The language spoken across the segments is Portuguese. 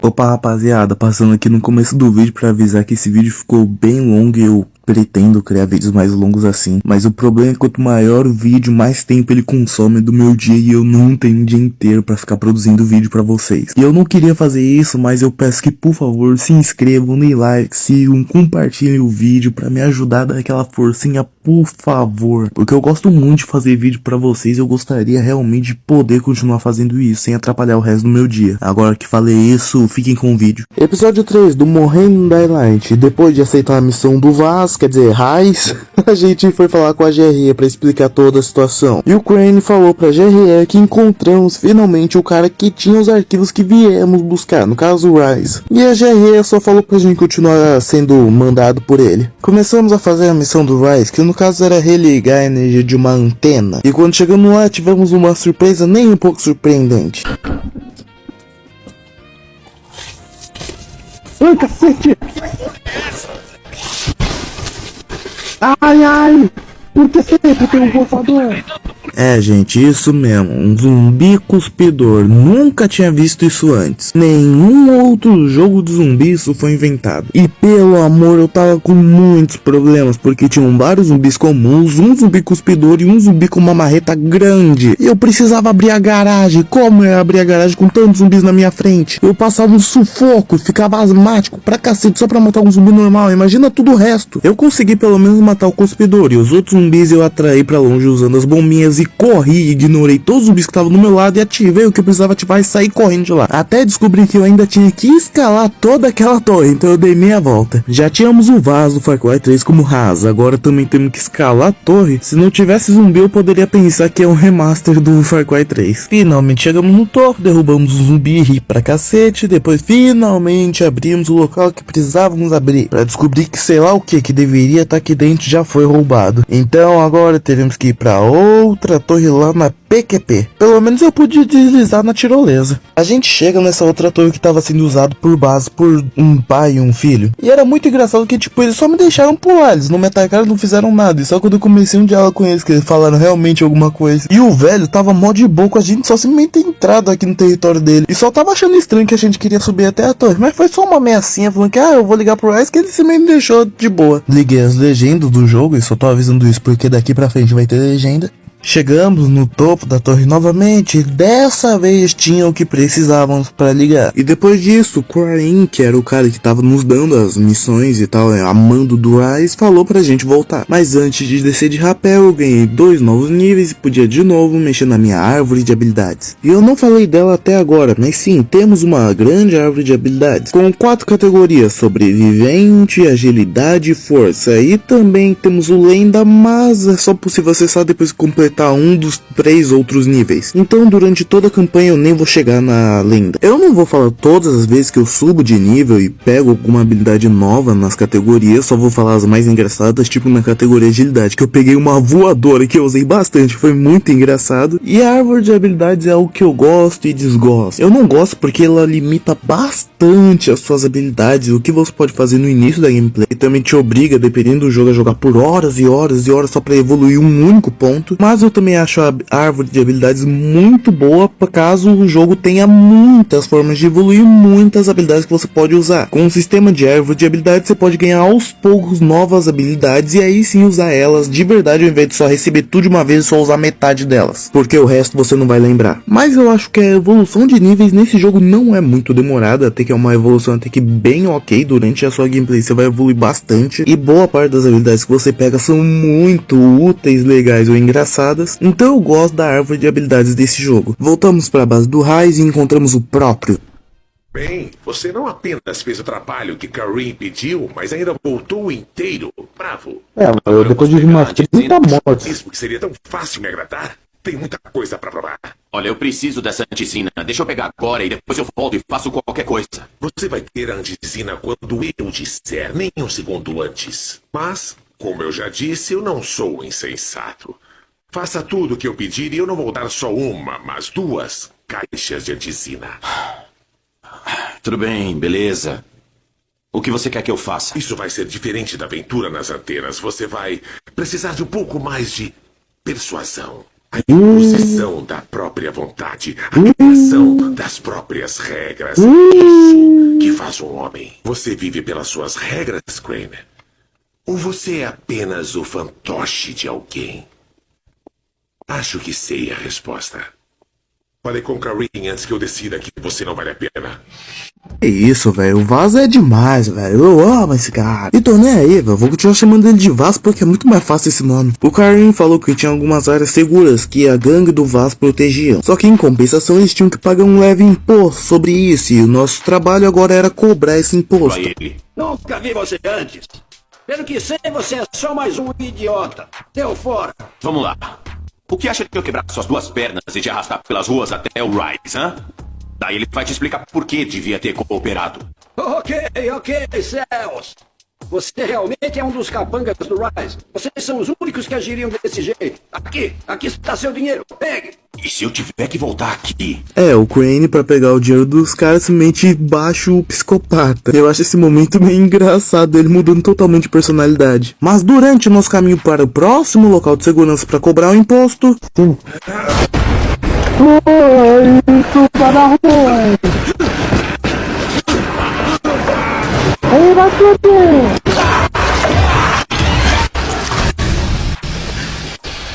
Opa rapaziada, passando aqui no começo do vídeo pra avisar que esse vídeo ficou bem longo e eu pretendo criar vídeos mais longos assim. Mas o problema é que quanto maior o vídeo, mais tempo ele consome do meu dia e eu não tenho um dia inteiro pra ficar produzindo vídeo pra vocês. E eu não queria fazer isso, mas eu peço que por favor se inscrevam, deem like, sigam, compartilhem o vídeo pra me ajudar a dar aquela forcinha, por favor. Porque eu gosto muito de fazer vídeo pra vocês e eu gostaria realmente de poder continuar fazendo isso sem atrapalhar o resto do meu dia. Agora que falei isso, fiquem com o vídeo. Episódio 3 do Morrendo no Daylight. Depois de aceitar a missão do Vaz, quer dizer, Raiz, a gente foi falar com a GRE pra explicar toda a situação. E o Crane falou pra GRE que encontramos finalmente o cara que tinha os arquivos que viemos buscar, no caso o Raiz. E a GRE só falou pra gente continuar sendo mandado por ele. Começamos a fazer a missão do Raiz, que no caso era religar a energia de uma antena. E quando chegamos lá, tivemos uma surpresa nem um pouco surpreendente. Ai, cacete! Ai, ai! Por que sempre tem um golfador? É, gente, isso mesmo, um zumbi cuspidor. Nunca tinha visto isso antes. Nenhum outro jogo de zumbi isso foi inventado. E pelo amor, eu tava com muitos problemas, porque tinham vários zumbis comuns, um zumbi cuspidor e um zumbi com uma marreta grande. E eu precisava abrir a garagem. Como eu ia abrir a garagem com tantos zumbis na minha frente? Eu passava um sufoco e ficava asmático pra cacete só pra matar um zumbi normal. Imagina tudo o resto. Eu consegui pelo menos matar o cuspidor, e os outros zumbis eu atraí pra longe usando as bombinhas e corri, ignorei todos os zumbis que estavam do meu lado e ativei o que eu precisava ativar e saí correndo de lá. Até descobri que eu ainda tinha que escalar toda aquela torre, então eu dei meia volta. Já tínhamos o Vaz do Far Cry 3 como rasa, agora também temos que escalar a torre. Se não tivesse zumbi eu poderia pensar que é um remaster do Far Cry 3. Finalmente chegamos no topo, derrubamos o zumbi e ri pra cacete, depois finalmente abrimos o local que precisávamos abrir, pra descobrir que sei lá o que deveria estar aqui dentro já foi roubado. Então agora teremos que ir pra outra torre lá na PQP. Pelo menos eu pude deslizar na tirolesa. A gente chega nessa outra torre que estava sendo usado por base por um pai e um filho. E era muito engraçado que tipo, eles só me deixaram pular, eles não me atacaram, não fizeram nada. E só quando eu comecei um diálogo com eles, que eles falaram realmente alguma coisa. E o velho tava mó de boa com a gente, só simplesmente entrado aqui no território dele. E só tava achando estranho que a gente queria subir até a torre. Mas foi só uma ameaçinha falando que eu vou ligar pro Rice, que ele simplesmente me deixou de boa. Liguei as legendas do jogo e só tô avisando isso porque daqui pra frente vai ter legenda. Chegamos no topo da torre novamente e dessa vez tinha o que precisávamos para ligar. E depois disso, o Crane, que era o cara que tava nos dando as missões e tal, amando do Rise, falou pra gente voltar. Mas antes de descer de rapel, eu ganhei 2 novos níveis e podia de novo mexer na minha árvore de habilidades. E eu não falei dela até agora, mas sim, temos uma grande árvore de habilidades, com 4 categorias: sobrevivente, agilidade e força. E também temos o lenda, mas é só possível acessar depois que completar um dos 3 outros níveis. Então durante toda a campanha eu nem vou chegar na lenda. Eu não vou falar todas as vezes que eu subo de nível e pego alguma habilidade nova nas categorias, só vou falar as mais engraçadas, tipo na categoria agilidade, que eu peguei uma voadora que eu usei bastante, foi muito engraçado. E a árvore de habilidades é algo que eu gosto e desgosto. Eu não gosto porque ela limita bastante as suas habilidades, o que você pode fazer no início da gameplay, e também te obriga, dependendo do jogo, a jogar por horas e horas e horas só pra evoluir um único ponto. Mas eu também acho a árvore de habilidades muito boa, caso o jogo tenha muitas formas de evoluir, muitas habilidades que você pode usar. Com um sistema de árvore de habilidades você pode ganhar aos poucos novas habilidades e aí sim usar elas de verdade, ao invés de só receber tudo de uma vez e só usar metade delas, porque o resto você não vai lembrar. Mas eu acho que a evolução de níveis nesse jogo não é muito demorada, até que é uma evolução até que bem ok. Durante a sua gameplay você vai evoluir bastante e boa parte das habilidades que você pega são muito úteis, legais ou engraçadas. Então eu gosto da árvore de habilidades desse jogo. Voltamos para a base do Raiz e encontramos o próprio. Bem, você não apenas fez o trabalho que Karim pediu, mas ainda voltou inteiro. Bravo. Eu depois de umas 30 mortes. Isso que seria tão fácil me agradar. Tem muita coisa pra provar. Olha, eu preciso dessa anticina. Deixa eu pegar agora e depois eu volto e faço qualquer coisa. Você vai ter a anticina quando eu disser, nem um segundo antes. Mas, como eu já disse, eu não sou insensato. Faça tudo o que eu pedir e eu não vou dar só uma, mas 2 caixas de anticina. Tudo bem, beleza. O que você quer que eu faça? Isso vai ser diferente da aventura nas antenas. Você vai precisar de um pouco mais de persuasão. A imposição da própria vontade, a criação das próprias regras. Isso que faz um homem. Você vive pelas suas regras, Crane? Ou você é apenas o fantoche de alguém? Acho que sei a resposta. Falei com Karin antes que eu decida que você não vale a pena. Que isso, velho. O Vaz é demais, velho. Eu amo esse cara. E tô nem aí, velho. Vou continuar chamando ele de Vaz porque é muito mais fácil esse nome. O Karin falou que tinha algumas áreas seguras que a gangue do Vaz protegiam. Só que em compensação eles tinham que pagar um leve imposto sobre isso. E o nosso trabalho agora era cobrar esse imposto. Ele. Nunca vi você antes. Pelo que sei, você é só mais um idiota. Deu fora. Vamos lá. O que acha de eu quebrar suas duas pernas e te arrastar pelas ruas até o Rise, hã? Daí ele vai te explicar por que devia ter cooperado. Ok, Céus. Você realmente é um dos capangas do Rise. Vocês são os únicos que agiriam desse jeito. Aqui está seu dinheiro. Pegue. E se eu tiver que voltar aqui? É, o Crane, pra pegar o dinheiro dos caras, simplesmente baixa o psicopata. Eu acho esse momento meio engraçado, ele mudando totalmente de personalidade. Mas durante o nosso caminho para o próximo local de segurança para cobrar o imposto... Isso para a rua! Ei, Batute!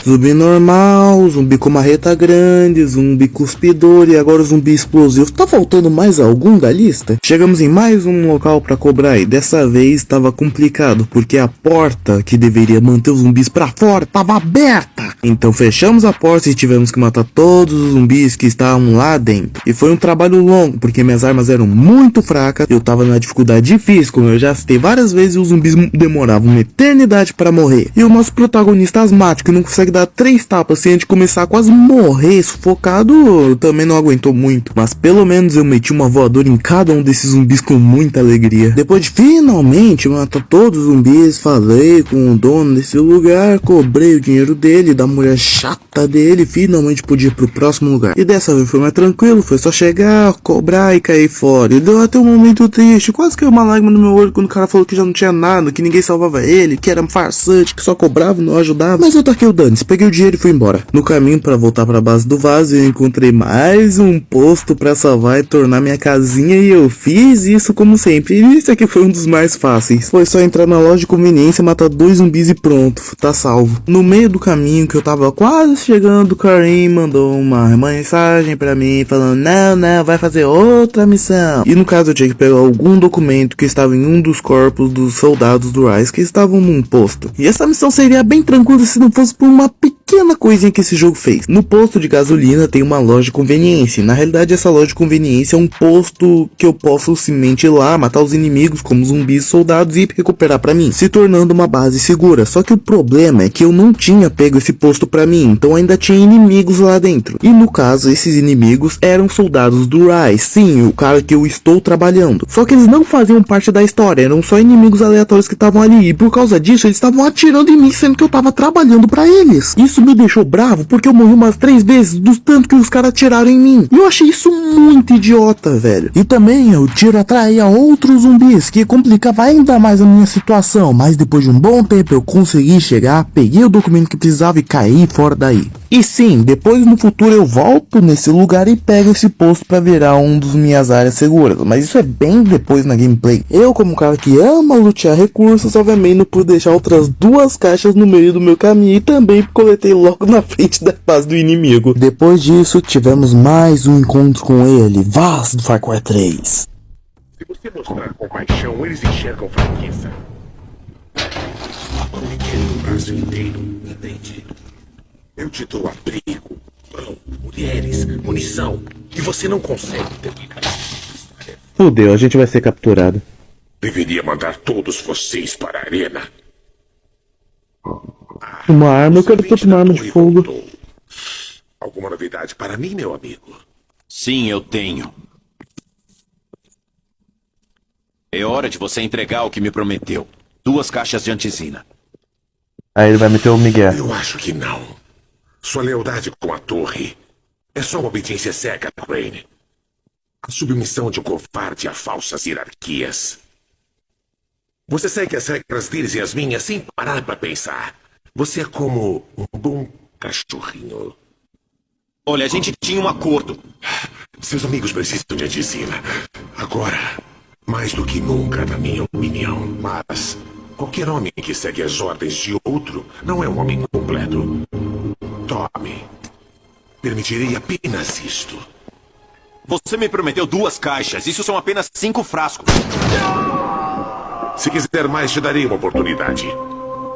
Zumbi normal, zumbi com marreta grande, zumbi cuspidor e agora zumbi explosivo. Tá faltando mais algum da lista? Chegamos em mais um local pra cobrar e dessa vez estava complicado, porque a porta que deveria manter os zumbis pra fora estava aberta. Então fechamos a porta e tivemos que matar todos os zumbis que estavam lá dentro. E foi um trabalho longo, porque minhas armas eram muito fracas, eu tava na dificuldade difícil, como eu já citei várias vezes, e os zumbis demoravam uma eternidade pra morrer. E o nosso protagonista asmático, que não consegue dar 3 tapas sem antes de começar a quase morrer sufocado, também não aguentou muito. Mas pelo menos eu meti uma voadora em cada um desses zumbis com muita alegria. Depois de finalmente matar todos os zumbis, falei com o dono desse lugar, cobrei o dinheiro dele, da mulher chata dele, finalmente podia ir pro próximo lugar. E dessa vez foi mais tranquilo, foi só chegar, cobrar e cair fora. E deu até um momento triste, quase caiu uma lágrima no meu olho quando o cara falou que já não tinha nada, que ninguém salvava ele, que era um farsante, que só cobrava e não ajudava. Mas eu taquei o dane-se, peguei o dinheiro e fui embora. No caminho para voltar para a base do Vaz, eu encontrei mais um posto para salvar e tornar minha casinha e eu fiz isso como sempre. E esse aqui foi um dos mais fáceis. Foi só entrar na loja de conveniência, matar 2 zumbis e pronto, tá salvo. No meio do caminho que eu tava quase chegando, o Karim mandou uma mensagem para mim falando: não, vai fazer outra missão. E no caso eu tinha que pegar algum documento que estava em um dos corpos dos soldados do Rise que estavam num posto. E essa missão seria bem tranquila se não fosse por uma pequena coisinha que esse jogo fez. No posto de gasolina tem uma loja de conveniência. Na realidade essa loja de conveniência é um posto que eu posso simplesmente ir lá, matar os inimigos como zumbis, soldados e recuperar pra mim, se tornando uma base segura. Só que o problema é que eu não tinha pego esse posto pra mim, então ainda tinha inimigos lá dentro. E no caso esses inimigos eram soldados do Rise, sim, o cara que eu estou trabalhando. Só que eles não faziam parte da história, eram só inimigos aleatórios que estavam ali. E por causa disso eles estavam atirando em mim, sendo que eu tava trabalhando pra eles. Isso me deixou bravo porque eu morri umas 3 vezes do tanto que os caras atiraram em mim. E eu achei isso muito idiota, velho. E também o tiro atraía outros zumbis, que complicava ainda mais a minha situação. Mas depois de um bom tempo eu consegui chegar, peguei o documento que precisava e caí fora daí. E sim, depois no futuro eu volto nesse lugar e pego esse posto pra virar um dos minhas áreas seguras. Mas isso é bem depois na gameplay. Eu, como um cara que ama lutear recursos, obviamente não pude deixar outras 2 caixas no meio do meu caminho e também coletei logo na frente da base do inimigo. Depois disso, tivemos mais um encontro com ele, Vaz do Far Cry 3. Se você mostrar compaixão, eles enxergam fraqueza. Me querem o braço inteiro, entende? Eu te dou abrigo, pão, mulheres, munição, e você não consegue terminar. Fudeu, a gente vai ser capturado. Deveria mandar todos vocês para a arena. Uma arma, eu quero toda uma arma de fogo. Alguma novidade para mim, meu amigo? Sim, eu tenho. É hora de você entregar o que me prometeu. 2 caixas de antizina. Aí ele vai meter o Miguel. Eu acho que não. Sua lealdade com a torre é só uma obediência cega, Crane. A submissão de um covarde a falsas hierarquias. Você segue as regras deles e as minhas sem parar para pensar. Você é como um bom cachorrinho. Olha, a gente tinha um acordo. Seus amigos precisam de medicina. Agora, mais do que nunca, na minha opinião. Mas qualquer homem que segue as ordens de outro não é um homem completo. Tome. Permitirei apenas isto. Você me prometeu 2 caixas. Isso são apenas 5 frascos. Se quiser mais, te darei uma oportunidade.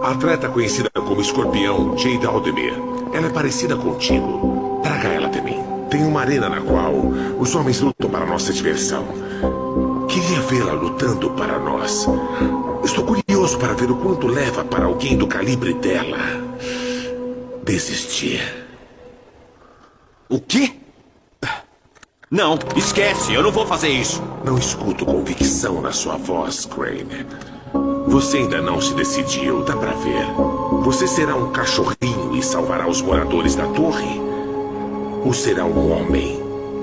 A atleta conhecida como Escorpião, Jade Aldemir. Ela é parecida contigo. Traga ela até mim. Tem uma arena na qual os homens lutam para nossa diversão. Queria vê-la lutando para nós. Estou curioso para ver o quanto leva para alguém do calibre dela desistir. O quê? Não, esquece, eu não vou fazer isso. Não escuto convicção na sua voz, Crane. Você ainda não se decidiu, dá pra ver. Você será um cachorrinho e salvará os moradores da torre? Ou será um homem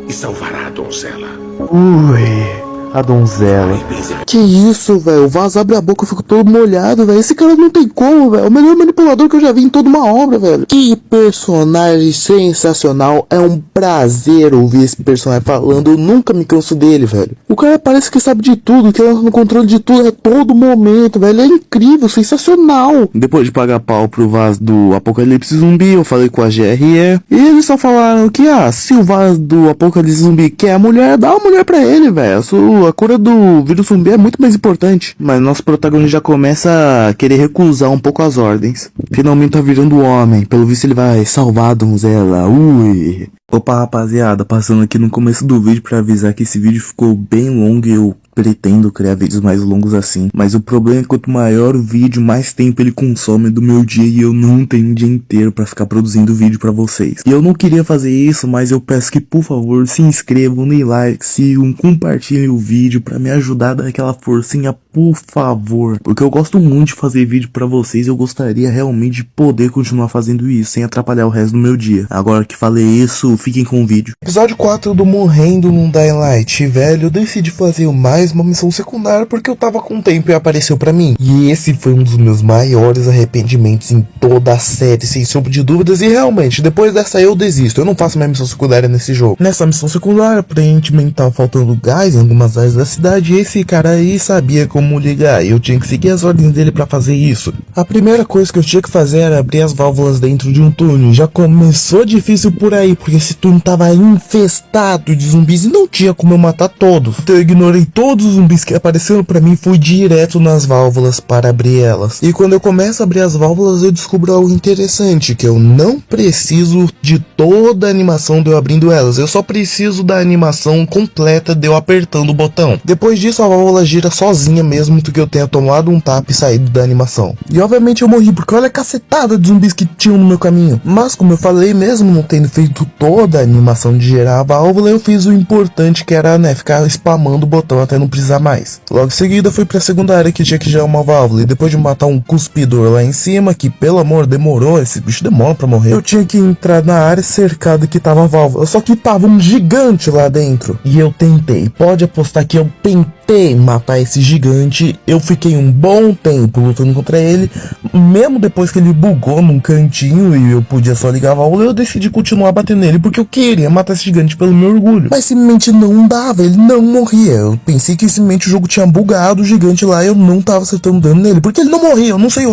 e salvará a donzela? Ui, a donzela. Ai, pense- Que isso, velho? O Vaz abre a boca e fica todo molhado, velho. Esse cara não tem como, velho. O melhor manipulador que eu já vi em toda uma obra, velho. Que personagem sensacional. É um prazer ouvir esse personagem falando. Eu nunca me canso dele, velho. O cara parece que sabe de tudo, que é no controle de tudo a todo momento, velho. Ele é incrível, sensacional. Depois de pagar pau pro Vaz do Apocalipse Zumbi, eu falei com a GRE. E eles só falaram que, se o Vaz do Apocalipse Zumbi quer a mulher, dá a mulher pra ele, velho. A cura do vírus zumbi é muito mais importante. Mas nosso protagonista já começa a querer recusar um pouco as ordens. Finalmente tá virando homem. Pelo visto ele vai salvar a donzela. Ui. Opa, rapaziada, passando aqui no começo do vídeo pra avisar que esse vídeo ficou bem longo e eu pretendo criar vídeos mais longos assim. Mas o problema é que quanto maior o vídeo, mais tempo ele consome do meu dia e eu não tenho um dia inteiro pra ficar produzindo vídeo pra vocês. E eu não queria fazer isso, mas eu peço que, por favor, se inscrevam, deem like, sigam, compartilhem o vídeo pra me ajudar a dar aquela forcinha, por favor. Porque eu gosto muito de fazer vídeo pra vocês e eu gostaria realmente de poder continuar fazendo isso sem atrapalhar o resto do meu dia. Agora que falei isso, fiquem com o vídeo. Episódio 4 do Morrendo num Dying Light. Velho, eu decidi fazer mais uma missão secundária porque eu tava com tempo e apareceu pra mim. E esse foi um dos meus maiores arrependimentos em toda a série, sem sombra de dúvidas. E realmente, depois dessa eu desisto. Eu não faço mais missão secundária nesse jogo. Nessa missão secundária, aparentemente tava faltando gás em algumas áreas da cidade. E esse cara aí sabia como ligar. E eu tinha que seguir as ordens dele pra fazer isso. A primeira coisa que eu tinha que fazer era abrir as válvulas dentro de um túnel. Já começou difícil por aí, porque esse túnel tava infestado de zumbis e não tinha como eu matar todos. Então eu ignorei todos os zumbis que apareceram pra mim e fui direto nas válvulas para abrir elas. E quando eu começo a abrir as válvulas, eu descubro algo interessante, que eu não preciso de toda a animação de eu abrindo elas. Eu só preciso da animação completa de eu apertando o botão. Depois disso, a válvula gira sozinha mesmo que eu tenha tomado um tapa e saído da animação. E obviamente eu morri, porque olha a cacetada de zumbis que tinham no meu caminho. Mas como eu falei, mesmo não tendo feito toda a animação de gerar a válvula, eu fiz o importante, que era, ficar spamando o botão até não precisar mais. Logo em seguida fui pra segunda área que tinha que gerar uma válvula, e depois de matar um cuspidor lá em cima, que pelo amor demorou, esse bicho demora pra morrer, eu tinha que entrar na área cercada que tava a válvula, só que tava um gigante lá dentro. E eu tentei, pode apostar que eu tentei matar esse gigante, eu fiquei um bom tempo lutando contra ele, mesmo depois que ele bugou num cantinho e eu podia só ligar a válvula, eu decidi continuar batendo nele, porque eu queria matar esse gigante pelo meu orgulho. Mas simplesmente não dava, ele não morria. Eu pensei que simplesmente o jogo tinha bugado o gigante lá e eu não tava acertando dano nele, porque ele não morria, eu não sei,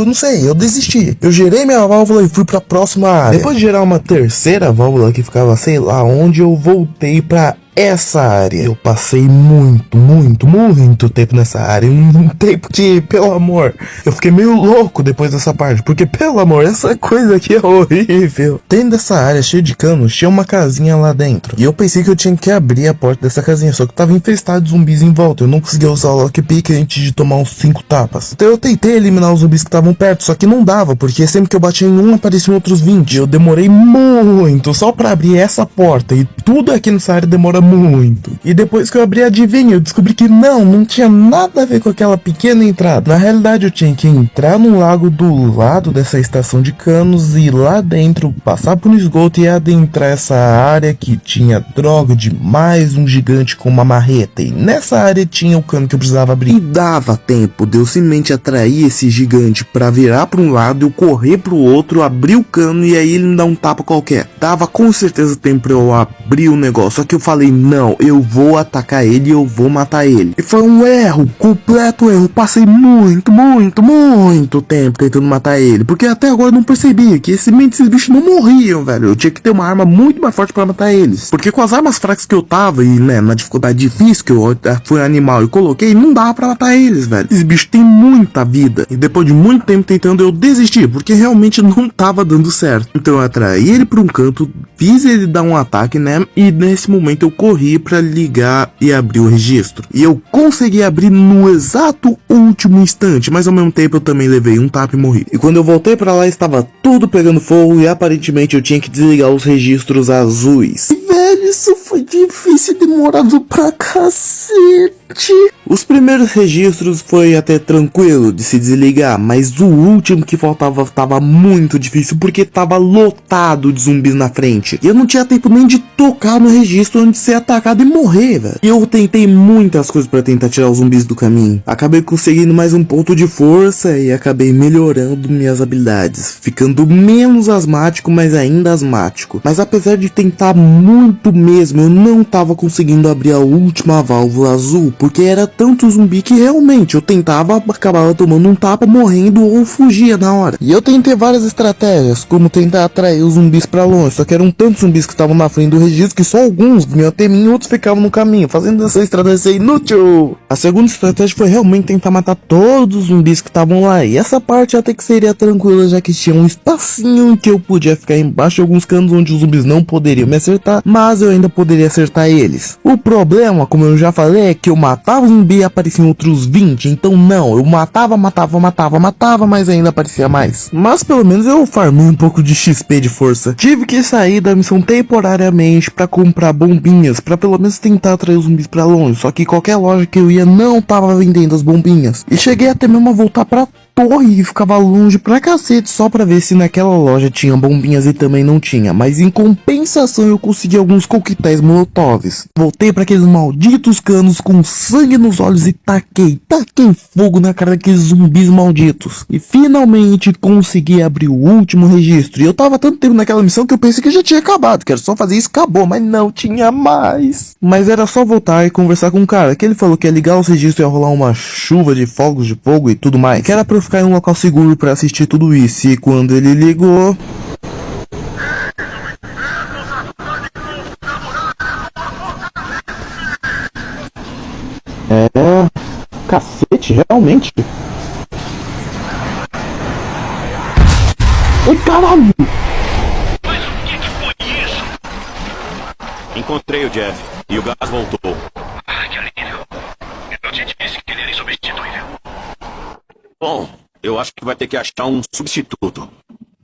eu desisti. Eu gerei minha válvula e fui pra próxima área. Depois de gerar uma terceira válvula que ficava sei lá onde, eu voltei pra essa área. Eu passei muito tempo nessa área. Um tempo que, pelo amor, eu fiquei meio louco depois dessa parte, porque, pelo amor, essa coisa aqui é horrível. Dentro dessa área cheia de canos, tinha uma casinha lá dentro. E eu pensei que eu tinha que abrir a porta dessa casinha, só que tava infestado de zumbis em volta. Eu não conseguia usar o lockpick antes de tomar uns 5 tapas. Então eu tentei eliminar os zumbis que estavam perto, só que não dava, porque sempre que eu batia em um, apareciam outros 20. Eu demorei muito só pra abrir essa porta, e tudo aqui nessa área demora muito. E depois que eu abri, adivinha, eu descobri que não tinha nada a ver com aquela pequena entrada. Na realidade, eu tinha que entrar no lago do lado dessa estação de canos e lá dentro passar por um esgoto e adentrar essa área que tinha droga demais, um gigante com uma marreta. E nessa área tinha o cano que eu precisava abrir. E dava tempo de eu simplesmente atrair esse gigante pra virar pra um lado, eu correr pro outro, abrir o cano e aí ele me dá um tapa qualquer. Dava com certeza tempo pra eu abrir o negócio, só que eu falei, não, eu vou atacar ele e eu vou matar ele. E foi um erro, completo erro. Passei muito tempo tentando matar ele, porque até agora eu não percebia que esses bichos não morriam, velho. Eu tinha que ter uma arma muito mais forte pra matar eles, porque com as armas fracas que eu tava e, né, na dificuldade difícil que eu fui animal e coloquei, não dava pra matar eles, velho. Esses bichos têm muita vida. E depois de muito tempo tentando, eu desisti, porque realmente não tava dando certo. Então eu atraí ele pra um canto, fiz ele dar um ataque, né, e nesse momento eu corri pra ligar e abrir o registro. E eu consegui abrir no exato último instante, mas ao mesmo tempo eu também levei um tapa e morri. E quando eu voltei pra lá, estava tudo pegando fogo e aparentemente eu tinha que desligar os registros azuis. E, velho, isso foi difícil e demorado pra cacete. Os primeiros registros foi até tranquilo de se desligar, mas o último que faltava tava muito difícil porque tava lotado de zumbis na frente. E eu não tinha tempo nem de tocar no registro antes de ser atacado e morrer, velho. E eu tentei muitas coisas pra tentar tirar os zumbis do caminho. Acabei conseguindo mais um ponto de força e acabei melhorando minhas habilidades, ficando menos asmático, mas ainda asmático. Mas apesar de tentar muito mesmo, eu não tava conseguindo abrir a última válvula azul, porque era tanto zumbi que realmente eu tentava, acabava tomando um tapa, morrendo ou fugia na hora. E eu tentei várias estratégias, como tentar atrair os zumbis pra longe, só que eram tantos zumbis que estavam na frente do registro que só alguns vinham até mim e outros ficavam no caminho, fazendo essa estratégia ser inútil. A segunda estratégia foi realmente tentar matar todos os zumbis que estavam lá, e essa parte até que seria tranquila, já que tinha um espacinho em que eu podia ficar embaixo de alguns canos onde os zumbis não poderiam me acertar, mas eu ainda poderia acertar eles. O problema, como eu já falei, é que eu matava o zumbi e apareciam outros 20, então não, eu matava, mas ainda aparecia mais. Mas pelo menos eu farmei um pouco de XP de força. Tive que sair da missão temporariamente pra comprar bombinhas, pra pelo menos tentar atrair os zumbis pra longe, só que qualquer loja que eu ia não tava vendendo as bombinhas. E cheguei até mesmo a voltar pra torre e ficava longe pra cacete só pra ver se naquela loja tinha bombinhas e também não tinha, mas em compensação eu consegui alguns coquetéis molotovs. Voltei pra aqueles malditos canos com sangue nos olhos e taquei fogo na cara daqueles zumbis malditos. E finalmente consegui abrir o último registro. E eu tava tanto tempo naquela missão que eu pensei que já tinha acabado, que era só fazer isso, acabou, mas não tinha mais. Mas era só voltar e conversar com o cara, que ele falou que ia ligar os registros e ia rolar uma chuva de fogos de fogo e tudo mais, que era pra eu ficar em um local seguro pra assistir tudo isso. E quando ele ligou... Cacete, realmente. Ai, caralho! Mas o que foi isso? Encontrei o Jeff e o gás voltou. Ah, que alívio. Eu te disse que ele era insubstituível. Bom, eu acho que vai ter que achar um substituto.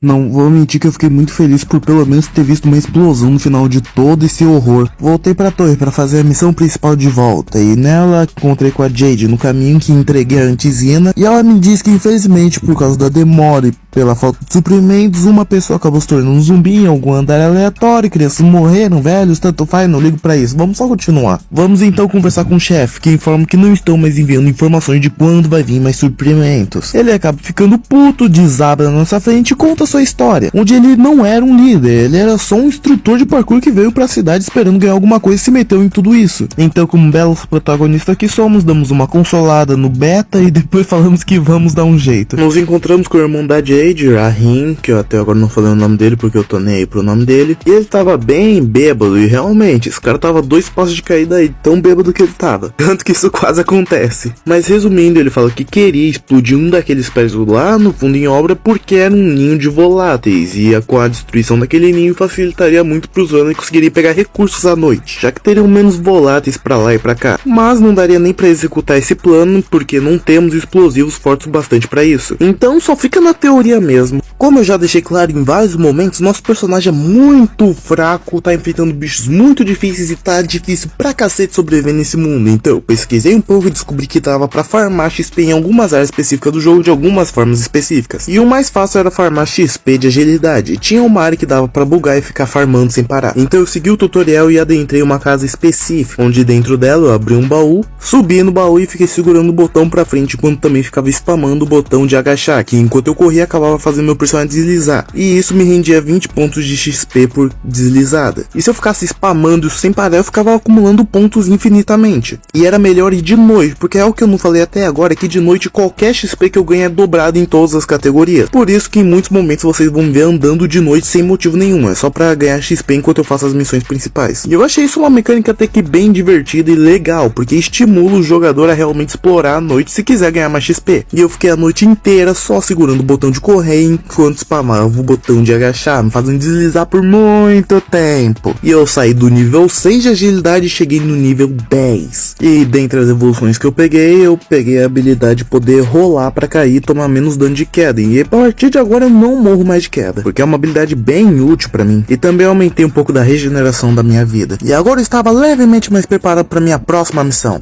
Não vou mentir que eu fiquei muito feliz por pelo menos ter visto uma explosão no final de todo esse horror. Voltei pra torre pra fazer a missão principal de volta, e nela encontrei com a Jade no caminho que entreguei a antizina, e ela me disse que infelizmente por causa da demora e pela falta de suprimentos, uma pessoa acabou se tornando um zumbi em algum andar aleatório, crianças morreram, velhos, tanto faz, não ligo pra isso, vamos só continuar. Vamos então conversar com o chefe, que informa que não estão mais enviando informações de quando vai vir mais suprimentos. Ele acaba ficando puto, desaba na nossa frente e conta sua história, onde ele não era um líder, ele era só um instrutor de parkour que veio pra cidade esperando ganhar alguma coisa e se meteu em tudo isso. Então, como belos protagonistas que somos, damos uma consolada no beta e depois falamos que vamos dar um jeito. Nos encontramos com o irmão da Jade, Rahim, que eu até agora não falei o nome dele porque eu tô nem aí pro nome dele, e ele tava bem bêbado, e realmente, esse cara tava 2 passos de caída aí, tão bêbado que ele tava, tanto que isso quase acontece. Mas resumindo, ele fala que queria explodir um daqueles prédios lá no fundo em obra porque era um ninho de voláteis, e com a destruição daquele ninho facilitaria muito pro Zona conseguiria pegar recursos à noite, já que teriam menos voláteis pra lá e pra cá. Mas não daria nem pra executar esse plano, porque não temos explosivos fortes o bastante pra isso. Então só fica na teoria mesmo. Como eu já deixei claro em vários momentos, nosso personagem é muito fraco, tá enfrentando bichos muito difíceis e tá difícil pra cacete sobreviver nesse mundo. Então eu pesquisei um pouco e descobri que dava pra farmar XP em algumas áreas específicas do jogo de algumas formas específicas. E o mais fácil era farmar XP de agilidade. E tinha uma área que dava pra bugar e ficar farmando sem parar. Então eu segui o tutorial e adentrei uma casa específica, onde dentro dela eu abri um baú, subi no baú e fiquei segurando o botão pra frente, enquanto também ficava spamando o botão de agachar, que enquanto eu corria acabava fazendo meu personagem deslizar. E isso me rendia 20 pontos de XP por deslizada. E se eu ficasse spamando isso sem parar, eu ficava acumulando pontos infinitamente. E era melhor ir de noite, porque é o que eu não falei até agora, é que de noite qualquer XP que eu ganho é dobrado em todas as categorias. Por isso que em muitos momentos vocês vão me ver andando de noite sem motivo nenhum, é só pra ganhar XP enquanto eu faço as missões principais. E eu achei isso uma mecânica até que bem divertida e legal, porque estimula o jogador a realmente explorar a noite se quiser ganhar mais XP. E eu fiquei a noite inteira só segurando o botão de correr enquanto spamava o botão de agachar, me fazendo deslizar por muito tempo. E eu saí do nível 6 de agilidade e cheguei no nível 10. E dentre as evoluções que eu peguei a habilidade de poder rolar pra cair e tomar menos dano de queda. E a partir de agora eu não morro mais de queda, porque é uma habilidade bem útil pra mim. E também aumentei um pouco da regeneração da minha vida. E agora eu estava levemente mais preparado pra minha próxima missão.